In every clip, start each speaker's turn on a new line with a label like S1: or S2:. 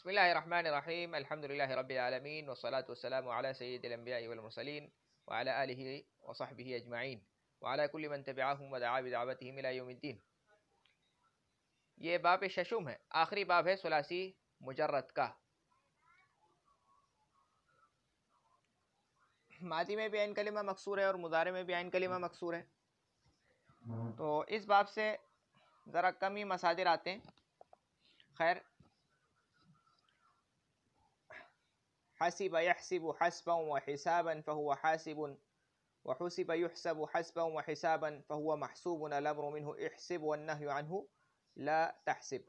S1: بسم الله الرحمن الرحيم. الحمد لله رب العالمين، والصلاة والسلام على سيد الأنبياء والمرسلين وعلى آله وصحبه أجمعين وعلى كل من تبعهم ودعا بدعوتهم إلى يوم الدين. یہ باب ششم ہے، آخری باب ہے ثلاثی مجرد کا. ماضی میں بھی عین کلمہ مکسور ہے اور مضارع میں بھی عین کلمہ مکسور ہے. تو اس باب سے ذرا کم ہی مصادر آتے ہیں. خیر، حسب يحسب حسبا وحسابا فهو حاسب، وحسب يحسب حسبا وحسابا فهو محسوب. الامر منه احسب والنهي عنه لا تحسب.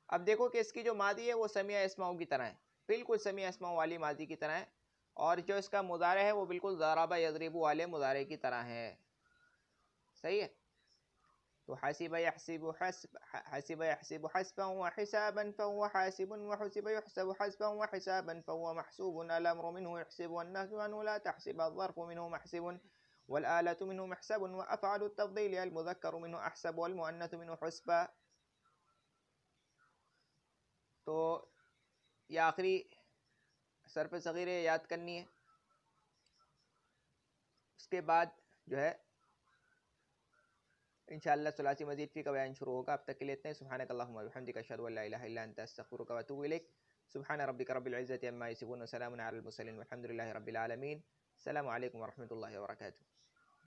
S1: اب دیکھو کہ اس کی جو ماضی ہے وہ سمیع اسماؤں کی طرح ہے، بالکل سمیع اسماؤں والی ماضی کی طرح ہے، اور جو اس کا مضارع ہے وہ بالکل ضرب یضرب والے مضارع کی طرح ہے. صحیح ہے؟ تو حسب يحسب حسبا وحسابا فهو حاسب، وحسب يحسب حسبا وحسابا فهو محسوب. الامر منه يحسب والنهي عنه لا تحسب. الظرف منه محسب والآلة منه محسب، وأفعل التفضيل المذكر منه أحسب والمؤنث منه حسبا. تو یہ آخری صرف صغیر یاد کرنی ہے. اس کے بعد جو ہے انشاءاللہ ثلاثی مزید فی کا بیان شروع ہوگا. اب تک کے لیے اتنے. سبحانک اللہم و بحمدک، اشہد ان لا الہ الا انت، استغفرک و اتوب الیک. سبحان ربک رب العزۃ عما یصفون وسلام علی المرسلین والحمد للہ رب العالمین. السلام علیکم ورحمۃ اللہ وبرکاتہ.